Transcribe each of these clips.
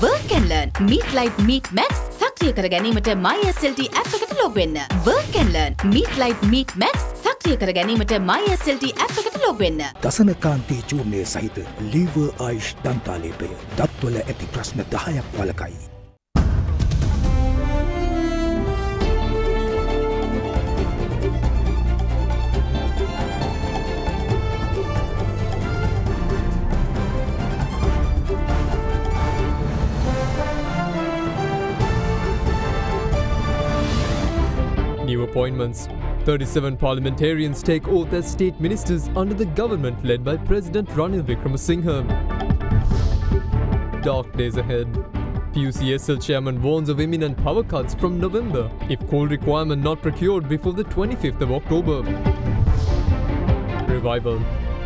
Work and learn. Meet Light Meet Max. සක්‍රිය කර ගැනීමට MySLT app එකට log වෙන්න. Work and learn. Meet Light Meet Max. සක්‍රිය කර ගැනීමට MySLT app එකට log වෙන්න. දසන කාන්ති චූර්ණය සහිත liver ආයුෂ් දන්තාලේපය දත්වල ඇති ප්‍රශ්න 10ක් වළකයි. New appointments. 37 parliamentarians take oath as state ministers under the government led by President Ranil Wickremesinghe. Dark days ahead. PUCSL chairman warns of imminent power cuts from November if coal requirement not procured before the 25th of October. Revival.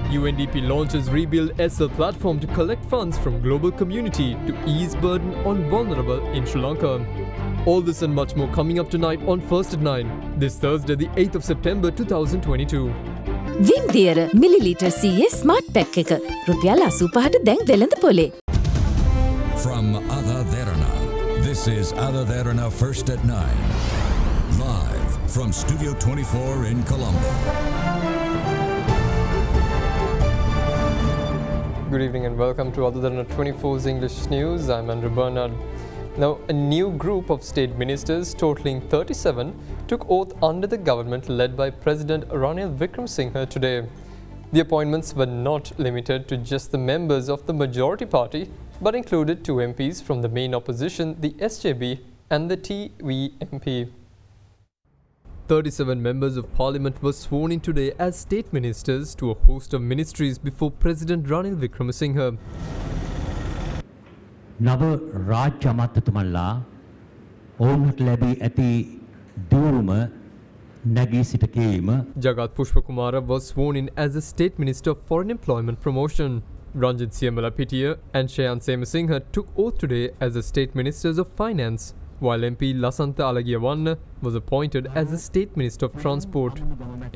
UNDP launches Rebuild SL platform to collect funds from global community to ease burden on vulnerable in Sri Lanka. All this and much more coming up tonight on First at 9, this Thursday the 8th of September 2022. Vim Theatre milliliter CA Smart Pack එක රුපියල් 85ට දැන් වෙළඳ පොලේ. From AdaDerana, this is AdaDerana First at 9, live from Studio 24 in Colombo. Good evening and welcome to AdaDerana 24's English News. I'm Andrew Bernard. Now, a new group of state ministers totaling 37 took oath under the government led by President Ranil Wickremesinghe today. The appointments were not limited to just the members of the majority party, but included 2 MPs from the main opposition, the SJB and the TVMP. 37 members of parliament were sworn in today as state ministers to a host of ministries before President Ranil Wickremesinghe. නව රාජ්‍ය අමාත්‍යතුමන්ලා ඔවුන්ට ලැබී ඇති දියුරුම නැගී සිට කීම. Jagat Pushpakumara was sworn in as the State Minister of Foreign Employment Promotion. Ranjit Siamalapitiya and Shayan Semasinghe took oath today as the State Ministers of Finance, while MP Lasantha Alagiyawanna was appointed as the State Minister of Transport.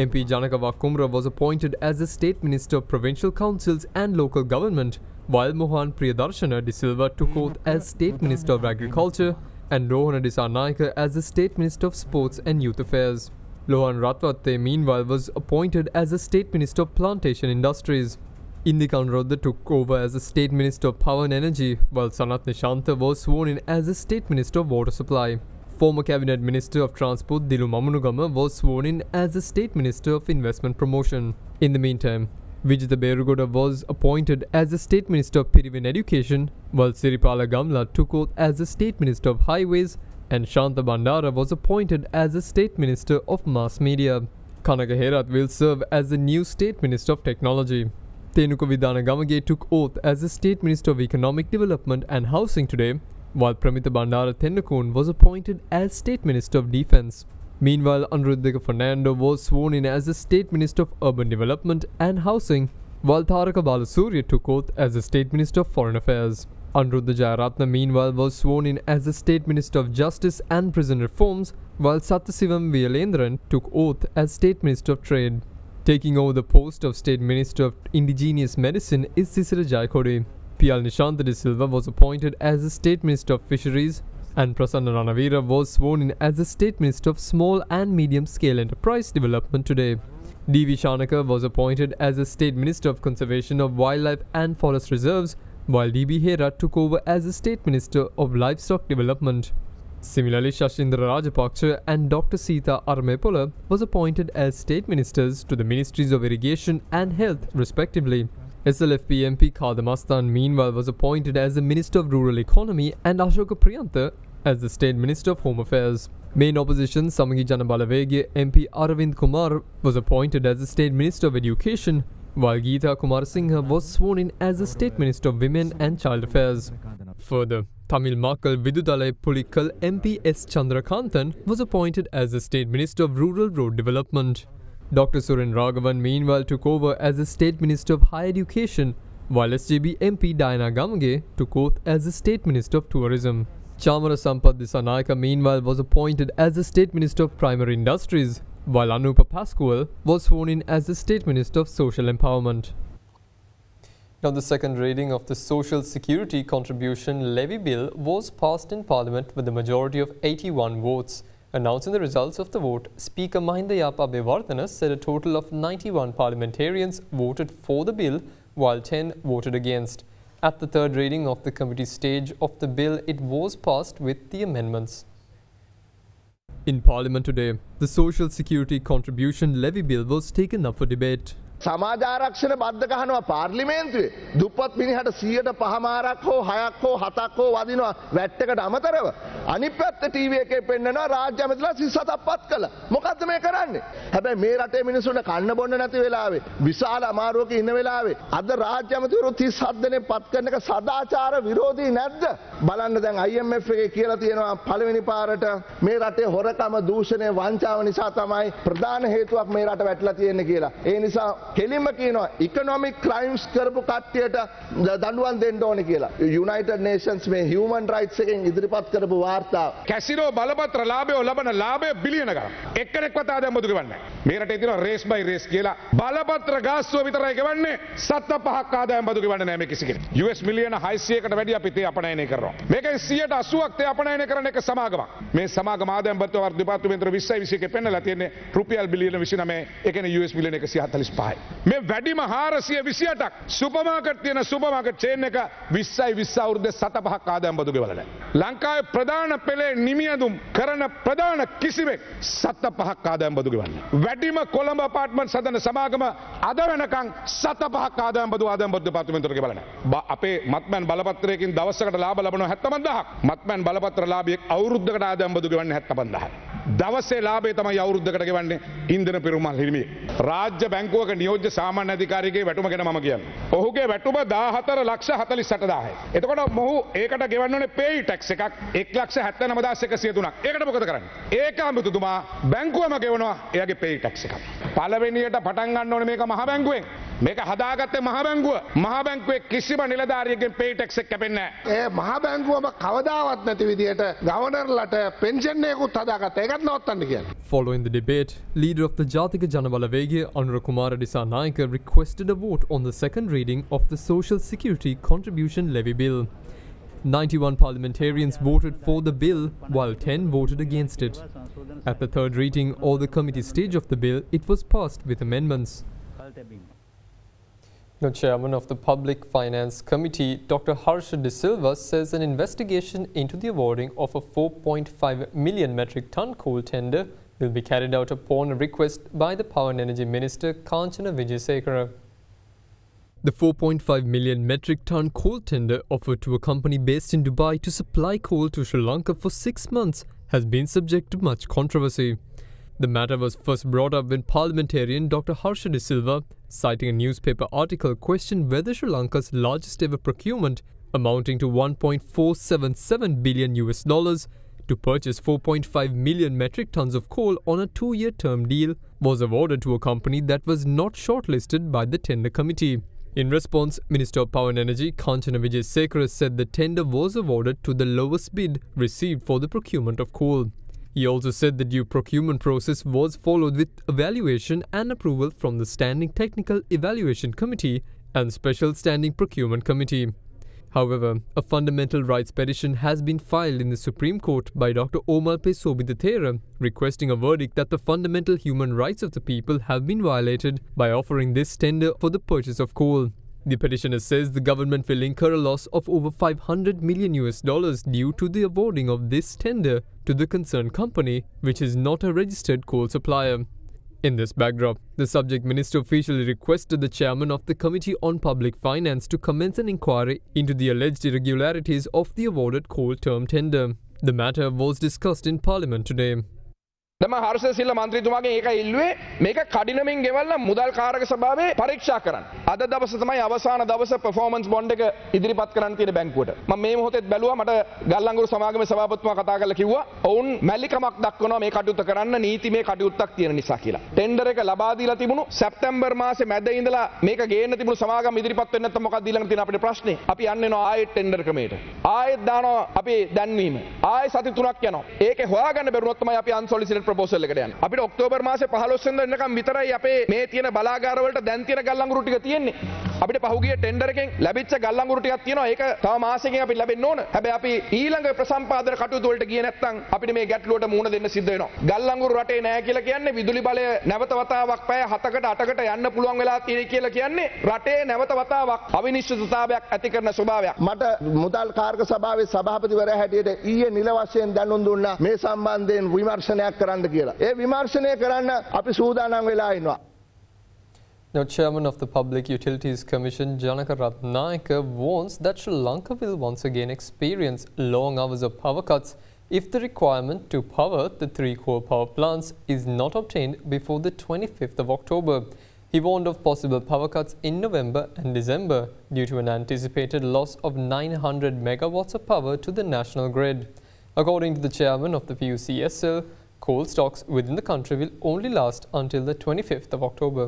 MP Janaka Kumra was appointed as the State Minister of Provincial Councils and Local Government, while Mohan Priyadarshana De Silva took oath as State Minister of Agriculture and Rohana Disarnaika as the State Minister of Sports and Youth Affairs. Lohan Ratwatte meanwhile was appointed as the State Minister of Plantation Industries. Indika Anurodha took over as the State Minister of Power and Energy, while Sanat Nishantha was sworn in as the State Minister of Water Supply. Former Cabinet Minister of Transport Dilu Mamunugama was sworn in as the State Minister of Investment Promotion. In the meantime, Vijitha Berugoda was appointed as the State Minister of Piriven Education, while Siripala Gamla took oath as the State Minister of Highways, and Shanta Bandara was appointed as the State Minister of Mass Media. Kanaka Herath will serve as the new State Minister of Technology. Tenuka Vidana Gamage took oath as the State Minister of Economic Development and Housing today, while Pramita Bandara Tennakon was appointed as State Minister of Defence. Meanwhile, Anuruddhika Fernando was sworn in as the State Minister of Urban Development and Housing, while Tharaka Balasuriya took oath as the State Minister of Foreign Affairs. Anuruddha Jayaratna meanwhile was sworn in as the State Minister of Justice and Prison Reforms, while Satyasivam Viyalendran took oath as State Minister of Trade. Taking over the post of State Minister of Indigenous Medicine is Sisira Jayakode. P.L. Nishantha De Silva was appointed as the State Minister of Fisheries, and Prasanna Ranavira was sworn in as the State Minister of Small and Medium Scale Enterprise Development today. D.V. Shanaka was appointed as the State Minister of Conservation of Wildlife and Forest Reserves, while D.B. Hera took over as the State Minister of Livestock Development. Similarly, Shashindra Rajapaksa and Dr. Sita Armepola was appointed as State Ministers to the Ministries of Irrigation and Health, respectively. SLFP MP Khadamastan meanwhile was appointed as the Minister of Rural Economy and Ashoka Priyantha as the State Minister of Home Affairs. Main opposition Samagi Janabalawege MP Aravind Kumar was appointed as the State Minister of Education, while Geeta Kumarasinghe was sworn in as the State Minister of Women and Child Affairs. Further, Tamil Makkal Vidudalai Pulikkal MP S. Chandrakanthan was appointed as the State Minister of Rural Road Development. Dr. Suren Raghavan meanwhile took over as the State Minister of Higher Education, while SJB MP Diana Gamage took oath as the State Minister of Tourism. Chamara Sampath Dissanayaka meanwhile was appointed as the State Minister of Primary Industries, while Anupa Pascual was sworn in as the State Minister of Social Empowerment. Now, the second reading of the Social Security Contribution Levy Bill was passed in Parliament with a majority of 81 votes. Announcing the results of the vote, Speaker Mahinda Abeyewardena said a total of 91 parliamentarians voted for the bill, while 10 voted against. At the third reading of the committee stage of the bill, it was passed with the amendments. In Parliament today, the Social Security Contribution Levy Bill was taken up for debate. සමාජ ආරක්ෂණ බද්ධ ගහනවා පාර්ලිමේන්තුවේ දුප්පත් මිනිහට 105%ක් හෝ 6ක් හෝ 7ක් හෝ වදිනවා වැට් එකට අමතරව අනිත් පැත්තේ ටීවී එකේ පෙන්නනවා රාජ්‍ය ඇමතිලා 37ක් පත් කළා මොකද්ද මේ කරන්නේ හැබැයි මේ රටේ මිනිස්සුන්ට කන්න බොන්න නැති වෙලාවේ විශාල අමාරුවක ඉන්න වෙලාවේ අද රාජ්‍ය ඇමතිවරු 37 දෙනෙක් පත් කරන එක සදාචාර විරෝධී නැද්ද බලන්න දැන් IMF එකේ කියලා තියෙනවා පළවෙනි පාරට මේ රටේ හොරකම දූෂණය වංචාව නිසා තමයි ප්‍රධාන හේතුවක් මේ රට වැටලා තියෙන්නේ කියලා ඒ නිසා කෙලින්ම කියනවා ඉකොනොමික් ක්‍රයිම්ස් කරපු කට්ටියට දඬුවම් දෙන්න ඕනේ කියලා. යුනයිටඩ් නේෂන්ස් මේ හියුමන් රයිට්ස් එකෙන් ඉදිරිපත් කරපු වාර්තාව. කැසිනෝ බලපත්‍ර ලාභය ලබන ලාභය බිලියන ගණන්. එක්කෙනෙක්වත් ආදායම් බදු ගෙවන්නේ නැහැ. මේ රටේ තියෙනවා රේස් බයි රේස් කියලා. බලපත්‍ර ගාස්තුව විතරයි ගෙවන්නේ 7.5ක් ආදායම් බදු ගෙවන්නේ නැහැ මේ කිසි කෙනෙක්. US මිලියන 600කට වැඩි අපි තේ අපනයනය කරනවා. මේකෙන් 180ක් තේ අපනයනය කරන එක සමාගමක්. මේ සමාගම ආදායම් බදු වර්ධ දෙපාර්තමේන්තුව 2021 එකේ පෙන්නලා තියෙන්නේ රුපියල් බිලියන 29. ඒ කියන්නේ US මිලියන 145යි. මේ වැඩිම 428ක් සුපර්මාකට් තියෙන සුපර්මාකට් චේන් එක 20 අවුරුද්දේ 7.5ක් ආදායම් බදු ගෙවලා නැහැ. ලංකාවේ ප්‍රධාන පෙළේ නිමියදුම් කරන ප්‍රධාන කිසිවෙක් 7.5ක් ආදායම් බදු ගෙවන්නේ. වැඩිම කොළඹ අපාර්ට්මන්ට් හදන සමාගම අද වෙනකන් 7.5ක් ආදායම් බදු දෙපාර්තමේන්තුවට ගෙවලා නැහැ. අපේ මත්මෑන් බලපත්‍රයකින් දවසකට ලාභ ලබනවා 75000ක්. මත්මෑන් බලපත්‍ර ලාභියෙක් අවුරුද්දකට ආදායම් බදු ගෙවන්නේ 75000යි. දවසේ ලාභය තමයි අවුරුද්දකට ගෙවන්නේ ඉන්ධන පෙරමුල් හිමියේ. රාජ්‍ය බැංකුවක නියෝජ්‍ය සාමාන්‍ය අධිකාරියගේ වැටුම ගැන මම කියන්නේ. ඔහුගේ වැටුම 14,48,000යි. එතකොට මොහු ඒකට ගෙවන්න ඕනේ පේ ටැක්ස් එකක් 1,79,103ක්. ඒකට මොකද කරන්නේ? ඒක අමුතුතුමා බැංකුවම ගෙවනවා එයාගේ පේ ටැක්ස් එකක්. පළවෙනියට පටන් ගන්න ඕනේ මේක මහ බැංකුවෙන්. මේක හදාගත්තේ මහ බැංකුව. මහ බැංකුවේ කිසිම නිලධාරියෙක්ගෙන් පේ ටැක්ස් එක කැපෙන්නේ නැහැ. ඒ මහ බැංකුවම කවදාවත් නැති විදියට ගවර්නර්ලට පෙන්ෂන් එකකුත් හදාගත්තා. ඒකත් නවත්තන්න කියන්නේ. Following the debate, leader of the Jatika Janabalawege, Anura Kumara Dissanayake, requested a vote on the second reading of the Social Security Contribution Levy Bill. 91 parliamentarians voted for the bill, while 10 voted against it. At the third reading or the committee stage of the bill, it was passed with amendments. The chairman of the Public Finance Committee, Dr. Harsha De Silva, says an investigation into the awarding of a 4.5 million metric ton coal tender will be carried out upon a request by the Power and Energy Minister Kanchana Vijayasekara. The 4.5 million metric ton coal tender offered to a company based in Dubai to supply coal to Sri Lanka for 6 months has been subject to much controversy. The matter was first brought up when parliamentarian Dr. Harsha De Silva, citing a newspaper article, questioned whether Sri Lanka's largest ever procurement, amounting to $1.477 billion to purchase 4.5 million metric tons of coal on a 2-year term deal, was awarded to a company that was not shortlisted by the tender committee. In response, Minister of Power and Energy Kanchana Vijayasekara said the tender was awarded to the lowest bid received for the procurement of coal. He also said the due procurement process was followed with evaluation and approval from the Standing Technical Evaluation Committee and Special Standing Procurement Committee. However, a fundamental rights petition has been filed in the Supreme Court by Dr. Omalpe Sobhitathera, requesting a verdict that the fundamental human rights of the people have been violated by offering this tender for the purchase of coal. The petitioner says the government will incur a loss of over $500 million due to the awarding of this tender to the concerned company, which is not a registered coal supplier. In this backdrop, the subject minister officially requested the chairman of the Committee on Public Finance to commence an inquiry into the alleged irregularities of the awarded coal term tender. The matter was discussed in Parliament today. දැන් මම හර්ෂ සිල්ල මන්ත්‍රීතුමාගෙන් ඒක ඉල්ලුවේ මේක කඩිනමින් ගෙවලා මුදල් කාරක සභාවේ පරීක්ෂා කරන්න. අද දවසේ තමයි අවසාන දවසේ performance bond එක ඉදිරිපත් කරන්න තියෙන බැංකුවට. මම මේ මොහොතේත් බැලුවා මට ගල්ලංගුරු සමාගමේ සභාපතිතුමා කතා කරලා කිව්වා ඔවුන් මැලිකමක් දක්වනවා මේ කටයුත්ත කරන්න නීතිමය කටයුත්තක් තියෙන නිසා කියලා. ටෙන්ඩර් එක ලබා දීලා තිබුණු සැප්තැම්බර් මාසේ මැද ඉඳලා මේක ගේන්න තිබුණු සමාගම ඉදිරිපත් වෙන්නේ නැත්නම් මොකක්ද ඊළඟ තියෙන අපේ ප්‍රශ්නේ? අපි යන්න වෙනවා ආයෙත් ටෙන්ඩර් ක්‍රමයට. ආයෙත් දානවා අපි දැන්වීම. ආයෙ සති 3ක් යනවා. ඒකේ හොයාගන්න බැරුණොත් තමයි අපි unsolicited proposal එකට යන්නේ. අපිට ඔක්තෝබර් මාසේ 15 වෙනිදා වෙනකම් විතරයි අපේ මේ තියෙන බලාගාර වලට දැන් තියෙන ගල්ලංගුරු ටික තියෙන්නේ. අපිට පහුගිය ටෙන්ඩර් එකෙන් ලැබිච්ච ගල් අඟුරු ටිකක් තියෙනවා. ඒක තව මාසෙකින් අපිට ලැබෙන්න ඕන. හැබැයි අපි ඊළඟ ප්‍රසම්පාදන කටයුතු වලට ගියේ නැත්නම් අපිට මේ ගැටලුවට මුහුණ දෙන්න සිද්ධ වෙනවා. ගල් අඟුරු රටේ නැහැ කියලා කියන්නේ විදුලි බලය නැවත වතාවක් පැය 7කට 8කට යන්න පුළුවන් වෙලා තියෙයි කියලා කියන්නේ රටේ නැවත වතාවක් අවිනිශ්චිතතාවයක් ඇති කරන ස්වභාවයක්. මට මුදල් කාර්ක සභාවේ සභාපතිවරයා හැටියට ඊයේ නිල වශයෙන් දැනුම් දුන්නා මේ සම්බන්ධයෙන් විමර්ශනයක් කරන්න කියලා. ඒ විමර්ශනය කරන්න අපි සූදානම් වෙලා ඉන්නවා. Now, Chairman of the Public Utilities Commission, Janaka Ratnayaka, warns that Sri Lanka will once again experience long hours of power cuts if the requirement to power the 3 coal power plants is not obtained before the 25th of October. He warned of possible power cuts in November and December due to an anticipated loss of 900 megawatts of power to the national grid. According to the chairman of the PUCSL, coal stocks within the country will only last until the 25th of October.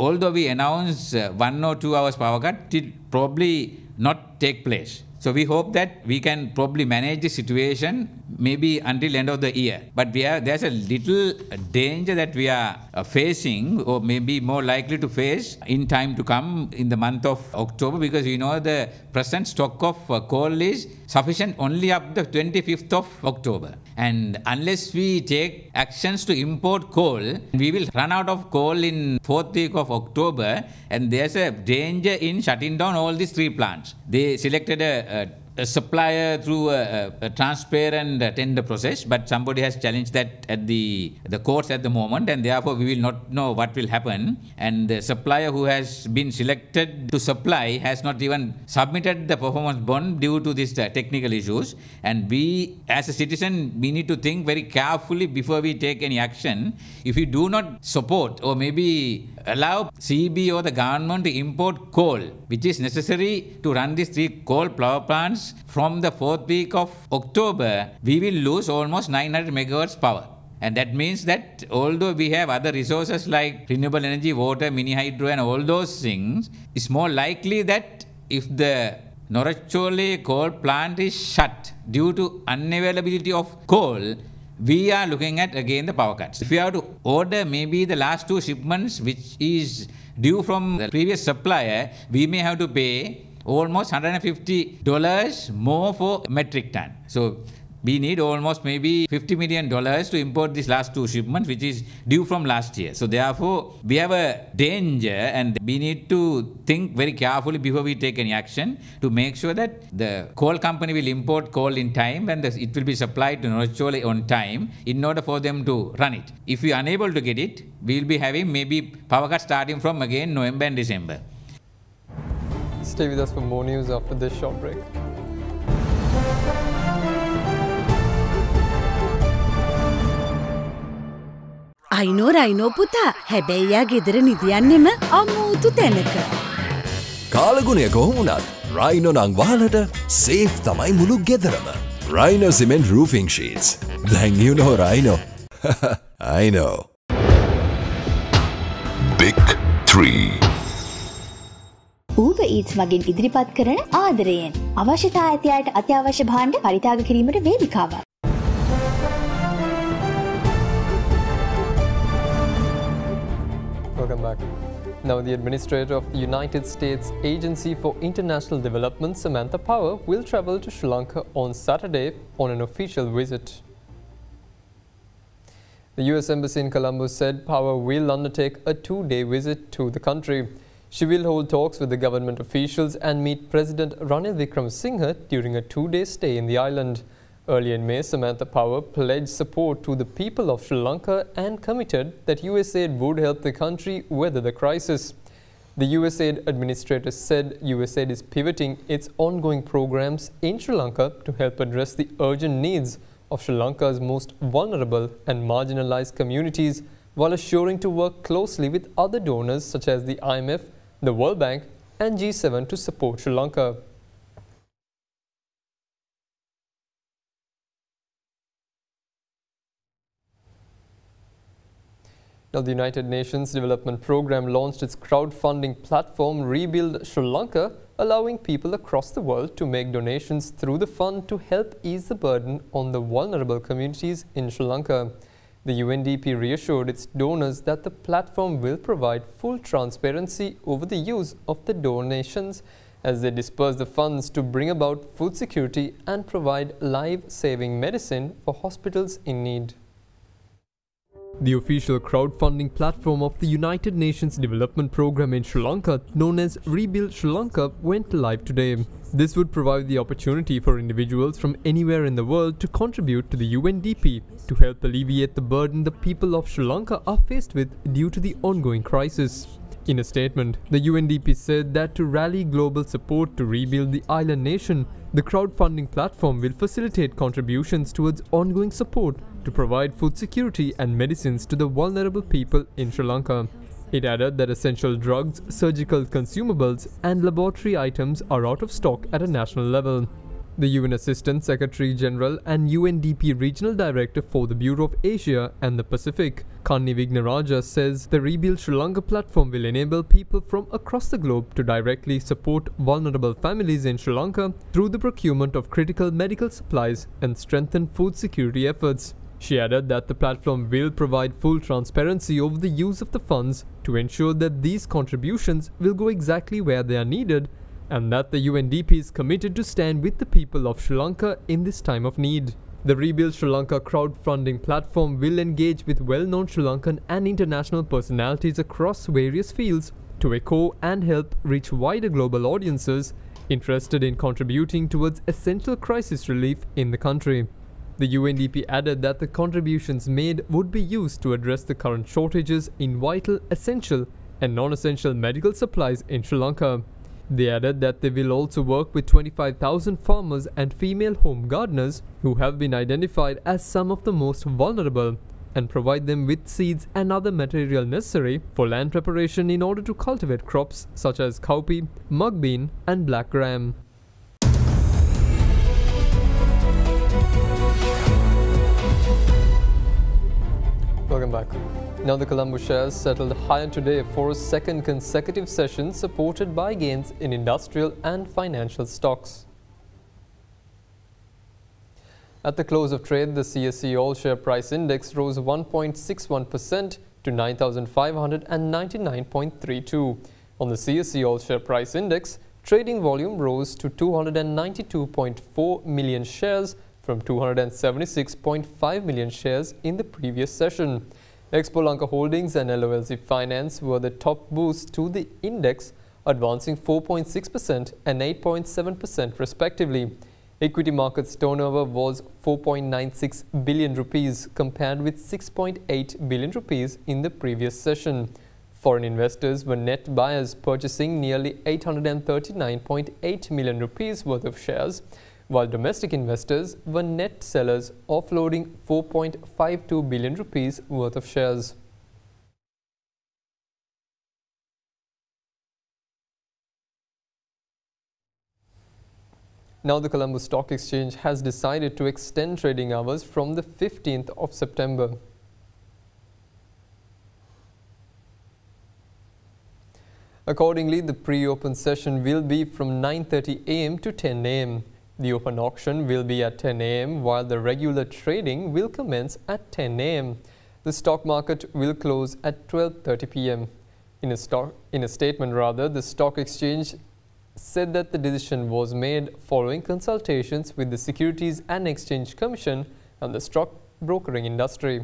Although we announce 1 or 2 hours power cut, it will probably not take place. So we hope that we can probably manage the situation maybe until end of the year. But there's a little danger that we are facing, or maybe more likely to face in time to come in the month of October, because we know the present stock of coal is sufficient only up to the 25th of October. And unless we take actions to import coal, we will run out of coal in 4th week of October, and there's a danger in shutting down all these 3 plants. They selected a supplier through a transparent tender process, but somebody has challenged that at the courts at the moment, and therefore we will not know what will happen. And the supplier who has been selected to supply has not even submitted the performance bond due to these technical issues. And we, as a citizen, we need to think very carefully before we take any action. If we do not support or maybe allow CB or the government to import coal, which is necessary to run these 3 coal power plants from the 4th week of October, we will lose almost 900 megawatts power. And that means that although we have other resources like renewable energy, water, mini hydro and all those things, it's more likely that if the Norachole coal plant is shut due to unavailability of coal, we are looking at again the power cuts. If we have to order maybe the last 2 shipments which is due from the previous supplier, we may have to pay almost $150 more for metric ton. So we need almost maybe $50 million to import these last 2 shipments, which is due from last year. So therefore, we have a danger, and we need to think very carefully before we take any action to make sure that the coal company will import coal in time, and it will be supplied to Norachole on time in order for them to run it. If we are unable to get it, we will be having maybe power cuts starting from again November and December. Stay with us for more news after this short break. අයිනෝ පුතා හැබැයි යා ගෙදර නිදියන්නෙම අමුතු තැනක. කාලගුණය කොහොම වුණත් Rhino නං වහලට safe තමයි මුළු ගෙදරම. Rhino cement roofing sheets. Then you know Rhino. I know. Big 3. Uber Eats මගින් ඉදිරිපත් කරන ආදරයෙන් අවශ්‍යතා ඇති අයට අත්‍යවශ්‍ය භාණ්ඩ පරිත්‍යාග කිරීමට වේදිකාවක්. Welcome back. Now, the administrator of the United States Agency for International Development, Samantha Power, will travel to Sri Lanka on Saturday on an official visit. The US Embassy in Colombo said Power will undertake a 2-day visit to the country. She will hold talks with the government officials and meet President Ranil Wickremesinghe during a 2-day stay in the island. Earlier in May, Samantha Power pledged support to the people of Sri Lanka and committed that USAID would help the country weather the crisis. The USAID administrator said USAID is pivoting its ongoing programs in Sri Lanka to help address the urgent needs of Sri Lanka's most vulnerable and marginalized communities, while assuring to work closely with other donors such as the IMF, the World Bank and G7 to support Sri Lanka. Now, the United Nations Development Programme launched its crowdfunding platform Rebuild Sri Lanka, allowing people across the world to make donations through the fund to help ease the burden on the vulnerable communities in Sri Lanka. The UNDP reassured its donors that the platform will provide full transparency over the use of the donations as they disperse the funds to bring about food security and provide life-saving medicine for hospitals in need. The official crowdfunding platform of the United Nations Development Programme in Sri Lanka, known as Rebuild Sri Lanka, went live today. This would provide the opportunity for individuals from anywhere in the world to contribute to the UNDP to help alleviate the burden the people of Sri Lanka are faced with due to the ongoing crisis. In a statement, the UNDP said that to rally global support to rebuild the island nation, the crowdfunding platform will facilitate contributions towards ongoing support to provide food security and medicines to the vulnerable people in Sri Lanka. It added that essential drugs, surgical consumables, and laboratory items are out of stock at a national level. The UN Assistant Secretary General and UNDP Regional Director for the Bureau of Asia and the Pacific, Kanni Vignaraja, says the Rebuild Sri Lanka platform will enable people from across the globe to directly support vulnerable families in Sri Lanka through the procurement of critical medical supplies and strengthen food security efforts. She added that the platform will provide full transparency over the use of the funds to ensure that these contributions will go exactly where they are needed, and that the UNDP is committed to stand with the people of Sri Lanka in this time of need. The Rebuild Sri Lanka crowdfunding platform will engage with well-known Sri Lankan and international personalities across various fields to echo and help reach wider global audiences interested in contributing towards essential crisis relief in the country. The UNDP added that the contributions made would be used to address the current shortages in vital, essential and non-essential medical supplies in Sri Lanka. They added that they will also work with 25,000 farmers and female home gardeners who have been identified as some of the most vulnerable and provide them with seeds and other material necessary for land preparation in order to cultivate crops such as cowpea, mung bean and black gram. Welcome back. Now the Colombo shares settled higher today for a second consecutive session, supported by gains in industrial and financial stocks. At the close of trade, the CSE All Share Price Index rose 1.61% to 9,599.32. On the CSE All Share Price Index, trading volume rose to 292.4 million shares from 276.5 million shares in the previous session. Expo Lanka Holdings and LOLC Finance were the top boosts to the index, advancing 4.6% and 8.7% respectively. Equity markets turnover was 4.96 billion rupees compared with 6.8 billion rupees in the previous session. Foreign investors were net buyers, purchasing nearly 839.8 million rupees worth of shares, while domestic investors were net sellers, offloading 4.52 billion rupees worth of shares. Now the Colombo Stock Exchange has decided to extend trading hours from the 15th of September. Accordingly, the pre-open session will be from 9:30 AM to 10 AM. The open auction will be at 10 AM, while the regular trading will commence at 10 AM. The stock market will close at 12:30 PM. In a statement, the stock exchange said that the decision was made following consultations with the Securities and Exchange Commission and the stock brokering industry.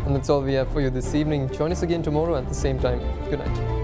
And that's all we have for you this evening. Join us again tomorrow at the same time. Good night.